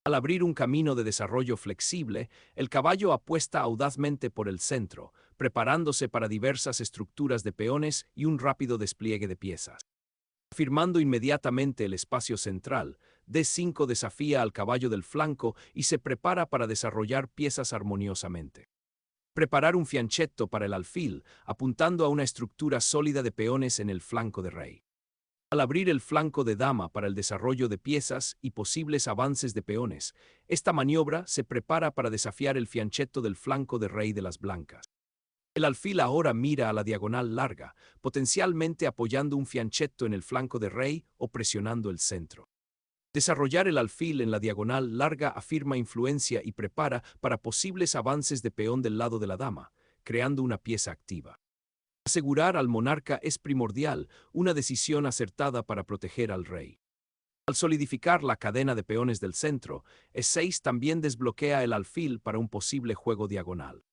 Al abrir un camino de desarrollo flexible, el caballo apuesta audazmente por el centro, preparándose para diversas estructuras de peones y un rápido despliegue de piezas. Afirmando inmediatamente el espacio central, D5 desafía al caballo del flanco y se prepara para desarrollar piezas armoniosamente. Preparar un fianchetto para el alfil, apuntando a una estructura sólida de peones en el flanco de rey. Al abrir el flanco de dama para el desarrollo de piezas y posibles avances de peones, esta maniobra se prepara para desafiar el fianchetto del flanco de rey de las blancas. El alfil ahora mira a la diagonal larga, potencialmente apoyando un fianchetto en el flanco de rey o presionando el centro. Desarrollar el alfil en la diagonal larga afirma influencia y prepara para posibles avances de peón del lado de la dama, creando una pieza activa. Asegurar al monarca es primordial, una decisión acertada para proteger al rey. Al solidificar la cadena de peones del centro, E6 también desbloquea el alfil para un posible juego diagonal.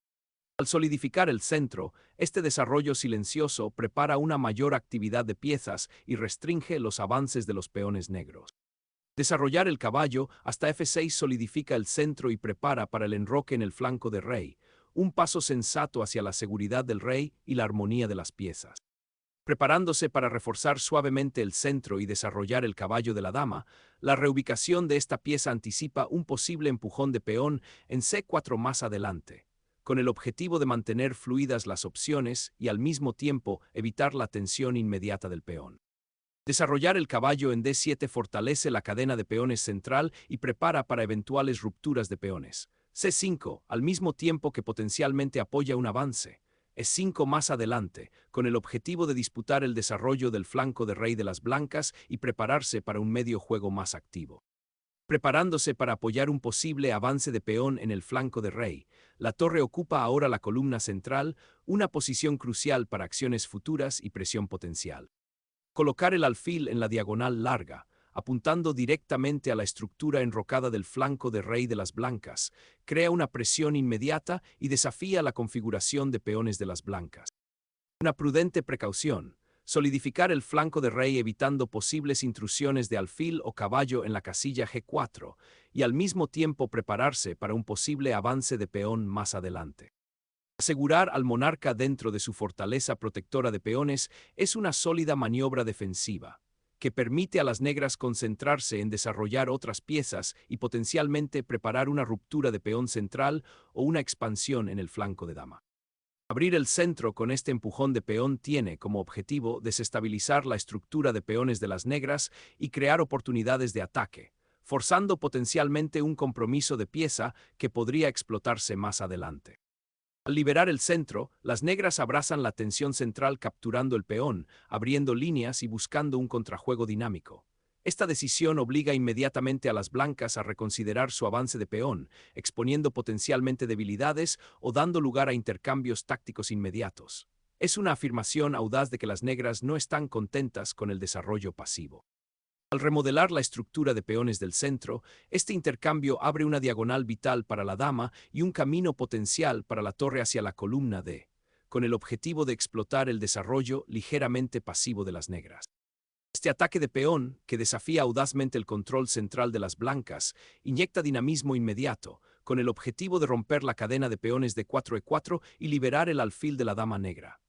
Al solidificar el centro, este desarrollo silencioso prepara una mayor actividad de piezas y restringe los avances de los peones negros. Desarrollar el caballo hasta F6 solidifica el centro y prepara para el enroque en el flanco de rey, un paso sensato hacia la seguridad del rey y la armonía de las piezas. Preparándose para reforzar suavemente el centro y desarrollar el caballo de la dama, la reubicación de esta pieza anticipa un posible empujón de peón en C4 más adelante, con el objetivo de mantener fluidas las opciones y al mismo tiempo evitar la tensión inmediata del peón. Desarrollar el caballo en D7 fortalece la cadena de peones central y prepara para eventuales rupturas de peones. C5, al mismo tiempo que potencialmente apoya un avance. E5 más adelante, con el objetivo de disputar el desarrollo del flanco de rey de las blancas y prepararse para un medio juego más activo. Preparándose para apoyar un posible avance de peón en el flanco de rey, la torre ocupa ahora la columna central, una posición crucial para acciones futuras y presión potencial. Colocar el alfil en la diagonal larga, apuntando directamente a la estructura enrocada del flanco de rey de las blancas, crea una presión inmediata y desafía la configuración de peones de las blancas. Una prudente precaución: solidificar el flanco de rey evitando posibles intrusiones de alfil o caballo en la casilla G4 y al mismo tiempo prepararse para un posible avance de peón más adelante. Asegurar al monarca dentro de su fortaleza protectora de peones es una sólida maniobra defensiva, que permite a las negras concentrarse en desarrollar otras piezas y potencialmente preparar una ruptura de peón central o una expansión en el flanco de dama. Abrir el centro con este empujón de peón tiene como objetivo desestabilizar la estructura de peones de las negras y crear oportunidades de ataque, forzando potencialmente un compromiso de pieza que podría explotarse más adelante. Al liberar el centro, las negras abrazan la tensión central capturando el peón, abriendo líneas y buscando un contrajuego dinámico. Esta decisión obliga inmediatamente a las blancas a reconsiderar su avance de peón, exponiendo potencialmente debilidades o dando lugar a intercambios tácticos inmediatos. Es una afirmación audaz de que las negras no están contentas con el desarrollo pasivo. Al remodelar la estructura de peones del centro, este intercambio abre una diagonal vital para la dama y un camino potencial para la torre hacia la columna D, con el objetivo de explotar el desarrollo ligeramente pasivo de las negras. Este ataque de peón, que desafía audazmente el control central de las blancas, inyecta dinamismo inmediato, con el objetivo de romper la cadena de peones de 4E4 y liberar el alfil de la dama negra.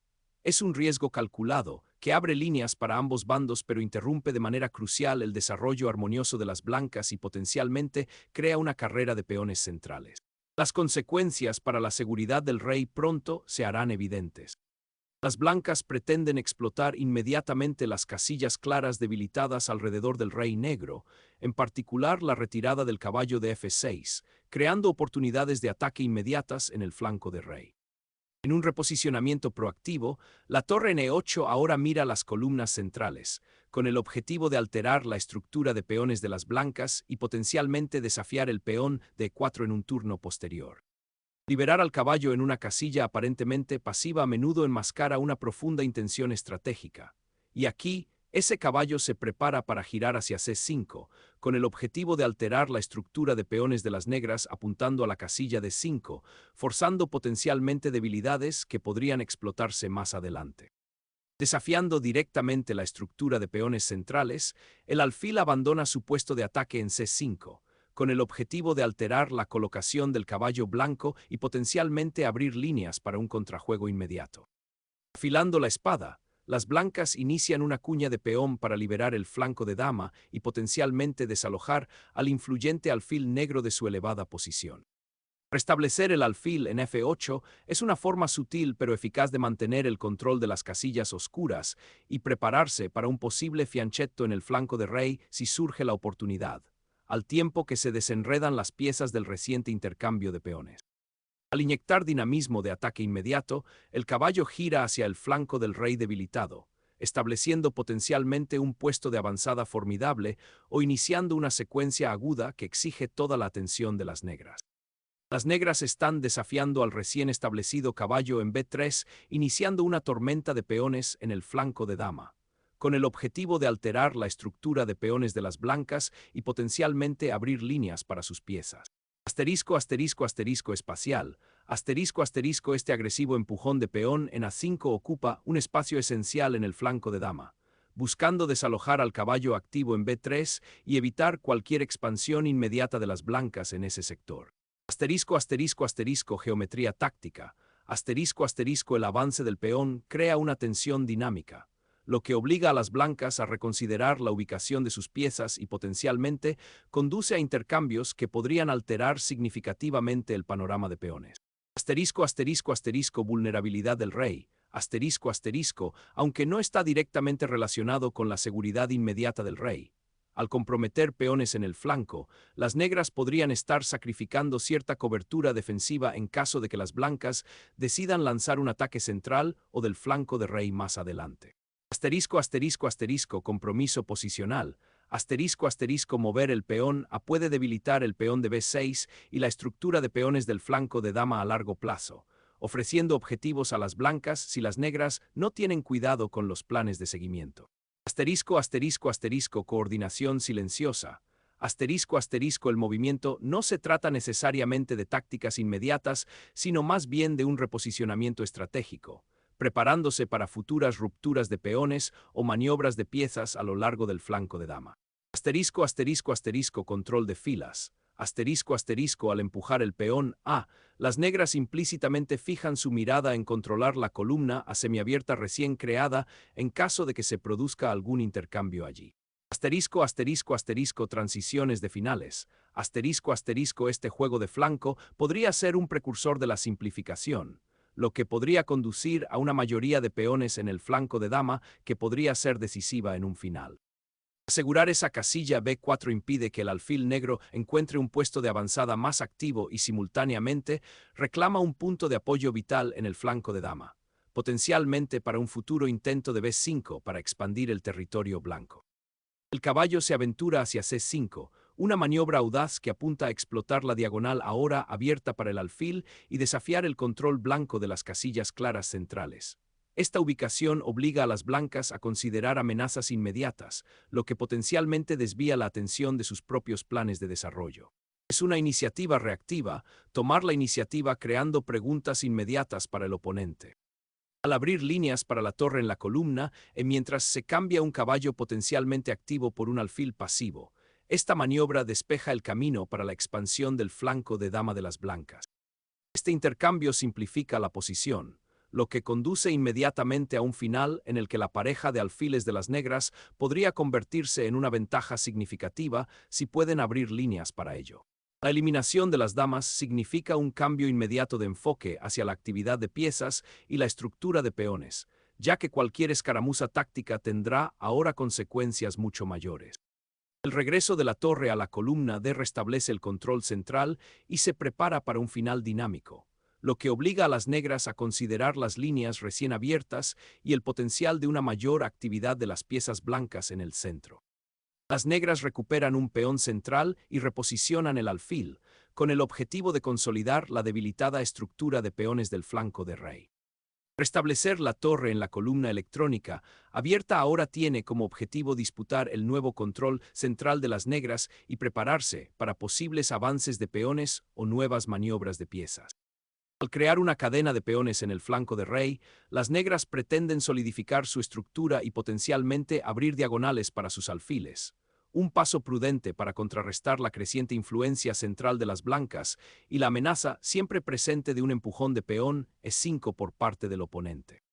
Es un riesgo calculado, que abre líneas para ambos bandos pero interrumpe de manera crucial el desarrollo armonioso de las blancas y potencialmente crea una carrera de peones centrales. Las consecuencias para la seguridad del rey pronto se harán evidentes. Las blancas pretenden explotar inmediatamente las casillas claras debilitadas alrededor del rey negro, en particular la retirada del caballo de F6, creando oportunidades de ataque inmediatas en el flanco de rey. En un reposicionamiento proactivo, la torre N8 ahora mira las columnas centrales, con el objetivo de alterar la estructura de peones de las blancas y potencialmente desafiar el peón de E4 en un turno posterior. Liberar al caballo en una casilla aparentemente pasiva a menudo enmascara una profunda intención estratégica. Y aquí, ese caballo se prepara para girar hacia C5, con el objetivo de alterar la estructura de peones de las negras apuntando a la casilla de 5, forzando potencialmente debilidades que podrían explotarse más adelante. Desafiando directamente la estructura de peones centrales, el alfil abandona su puesto de ataque en C5, con el objetivo de alterar la colocación del caballo blanco y potencialmente abrir líneas para un contrajuego inmediato. Afilando la espada, las blancas inician una cuña de peón para liberar el flanco de dama y potencialmente desalojar al influyente alfil negro de su elevada posición. Restablecer el alfil en F8 es una forma sutil pero eficaz de mantener el control de las casillas oscuras y prepararse para un posible fianchetto en el flanco de rey si surge la oportunidad, al tiempo que se desenredan las piezas del reciente intercambio de peones. Al inyectar dinamismo de ataque inmediato, el caballo gira hacia el flanco del rey debilitado, estableciendo potencialmente un puesto de avanzada formidable o iniciando una secuencia aguda que exige toda la atención de las negras. Las negras están desafiando al recién establecido caballo en B3, iniciando una tormenta de peones en el flanco de dama, con el objetivo de alterar la estructura de peones de las blancas y potencialmente abrir líneas para sus piezas. Asterisco, asterisco, asterisco espacial. Asterisco, asterisco, este agresivo empujón de peón en A5 ocupa un espacio esencial en el flanco de dama, buscando desalojar al caballo activo en B3 y evitar cualquier expansión inmediata de las blancas en ese sector. Asterisco, asterisco, asterisco, geometría táctica. Asterisco, asterisco, el avance del peón crea una tensión dinámica, lo que obliga a las blancas a reconsiderar la ubicación de sus piezas y potencialmente conduce a intercambios que podrían alterar significativamente el panorama de peones. Asterisco, asterisco, asterisco, vulnerabilidad del rey. Asterisco, asterisco, aunque no está directamente relacionado con la seguridad inmediata del rey. Al comprometer peones en el flanco, las negras podrían estar sacrificando cierta cobertura defensiva en caso de que las blancas decidan lanzar un ataque central o del flanco de rey más adelante. Asterisco, asterisco, asterisco, compromiso posicional. Asterisco, asterisco, mover el peón A puede debilitar el peón de B6 y la estructura de peones del flanco de dama a largo plazo, ofreciendo objetivos a las blancas si las negras no tienen cuidado con los planes de seguimiento. Asterisco, asterisco, asterisco, coordinación silenciosa. Asterisco, asterisco, el movimiento no se trata necesariamente de tácticas inmediatas, sino más bien de un reposicionamiento estratégico, preparándose para futuras rupturas de peones o maniobras de piezas a lo largo del flanco de dama. Asterisco, asterisco, asterisco, control de filas. Asterisco, asterisco, al empujar el peón A, las negras implícitamente fijan su mirada en controlar la columna a semiabierta recién creada en caso de que se produzca algún intercambio allí. Asterisco, asterisco, asterisco, transiciones de finales. Asterisco, asterisco, este juego de flanco podría ser un precursor de la simplificación, lo que podría conducir a una mayoría de peones en el flanco de dama que podría ser decisiva en un final. Asegurar esa casilla B4 impide que el alfil negro encuentre un puesto de avanzada más activo y simultáneamente reclama un punto de apoyo vital en el flanco de dama, potencialmente para un futuro intento de B5 para expandir el territorio blanco. El caballo se aventura hacia C5, una maniobra audaz que apunta a explotar la diagonal ahora abierta para el alfil y desafiar el control blanco de las casillas claras centrales. Esta ubicación obliga a las blancas a considerar amenazas inmediatas, lo que potencialmente desvía la atención de sus propios planes de desarrollo. Es una iniciativa reactiva, tomar la iniciativa creando preguntas inmediatas para el oponente. Al abrir líneas para la torre en la columna, mientras se cambia un caballo potencialmente activo por un alfil pasivo, esta maniobra despeja el camino para la expansión del flanco de dama de las blancas. Este intercambio simplifica la posición, lo que conduce inmediatamente a un final en el que la pareja de alfiles de las negras podría convertirse en una ventaja significativa si pueden abrir líneas para ello. La eliminación de las damas significa un cambio inmediato de enfoque hacia la actividad de piezas y la estructura de peones, ya que cualquier escaramuza táctica tendrá ahora consecuencias mucho mayores. El regreso de la torre a la columna D restablece el control central y se prepara para un final dinámico, lo que obliga a las negras a considerar las líneas recién abiertas y el potencial de una mayor actividad de las piezas blancas en el centro. Las negras recuperan un peón central y reposicionan el alfil, con el objetivo de consolidar la debilitada estructura de peones del flanco de rey. Restablecer la torre en la columna electrónica abierta ahora tiene como objetivo disputar el nuevo control central de las negras y prepararse para posibles avances de peones o nuevas maniobras de piezas. Al crear una cadena de peones en el flanco de rey, las negras pretenden solidificar su estructura y potencialmente abrir diagonales para sus alfiles, un paso prudente para contrarrestar la creciente influencia central de las blancas y la amenaza siempre presente de un empujón de peón E5 por parte del oponente.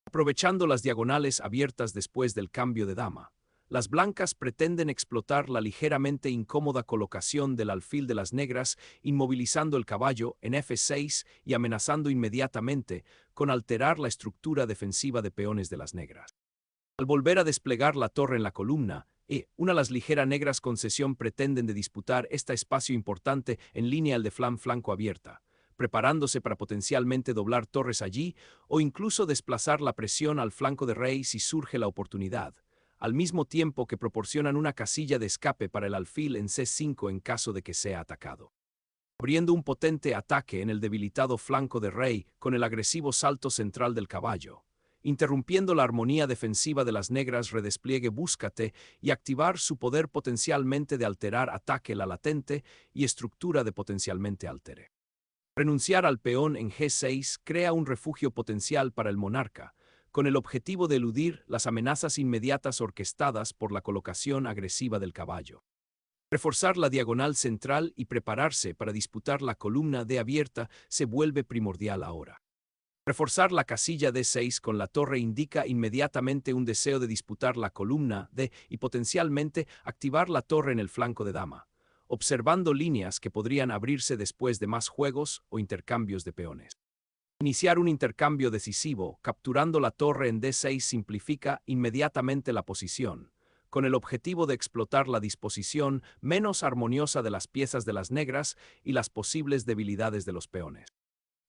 Aprovechando las diagonales abiertas después del cambio de dama, las blancas pretenden explotar la ligeramente incómoda colocación del alfil de las negras, inmovilizando el caballo en F6 y amenazando inmediatamente con alterar la estructura defensiva de peones de las negras. Al volver a desplegar la torre en la columna, una las ligeras negras concesión pretenden de disputar este espacio importante en línea al de flanco abierta, preparándose para potencialmente doblar torres allí o incluso desplazar la presión al flanco de rey si surge la oportunidad, al mismo tiempo que proporcionan una casilla de escape para el alfil en C5 en caso de que sea atacado. Abriendo un potente ataque en el debilitado flanco de rey con el agresivo salto central del caballo, interrumpiendo la armonía defensiva de las negras, redespliegue búscate y activar su poder potencialmente de alterar ataque la latente y estructura de potencialmente altere. Renunciar al peón en G6 crea un refugio potencial para el monarca, con el objetivo de eludir las amenazas inmediatas orquestadas por la colocación agresiva del caballo. Reforzar la diagonal central y prepararse para disputar la columna D abierta se vuelve primordial ahora. Reforzar la casilla D6 con la torre indica inmediatamente un deseo de disputar la columna D y potencialmente activar la torre en el flanco de dama, observando líneas que podrían abrirse después de más juegos o intercambios de peones. Iniciar un intercambio decisivo, capturando la torre en D6 simplifica inmediatamente la posición, con el objetivo de explotar la disposición menos armoniosa de las piezas de las negras y las posibles debilidades de los peones.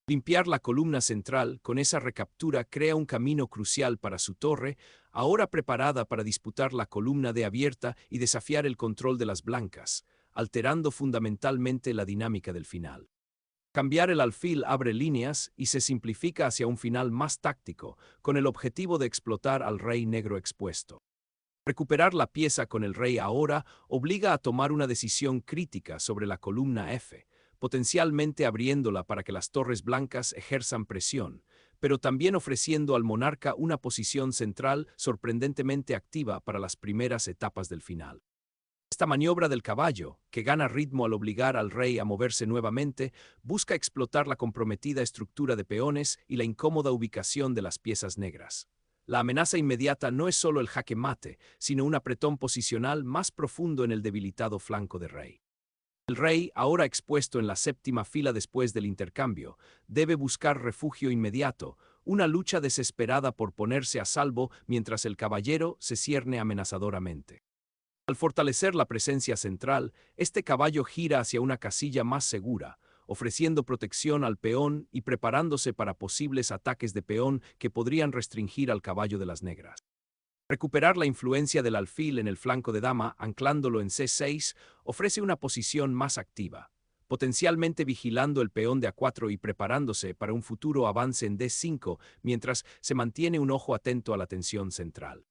Limpiar la columna central con esa recaptura crea un camino crucial para su torre, ahora preparada para disputar la columna D abierta y desafiar el control de las blancas, alterando fundamentalmente la dinámica del final. Cambiar el alfil abre líneas y se simplifica hacia un final más táctico, con el objetivo de explotar al rey negro expuesto. Recuperar la pieza con el rey ahora obliga a tomar una decisión crítica sobre la columna F, potencialmente abriéndola para que las torres blancas ejerzan presión, pero también ofreciendo al monarca una posición central sorprendentemente activa para las primeras etapas del final. Esta maniobra del caballo, que gana ritmo al obligar al rey a moverse nuevamente, busca explotar la comprometida estructura de peones y la incómoda ubicación de las piezas negras. La amenaza inmediata no es solo el jaque mate, sino un apretón posicional más profundo en el debilitado flanco de rey. El rey, ahora expuesto en la séptima fila después del intercambio, debe buscar refugio inmediato, una lucha desesperada por ponerse a salvo mientras el caballero se cierne amenazadoramente. Al fortalecer la presencia central, este caballo gira hacia una casilla más segura, ofreciendo protección al peón y preparándose para posibles ataques de peón que podrían restringir al caballo de las negras. Recuperar la influencia del alfil en el flanco de dama, anclándolo en C6, ofrece una posición más activa, potencialmente vigilando el peón de A4 y preparándose para un futuro avance en D5, mientras se mantiene un ojo atento a la tensión central.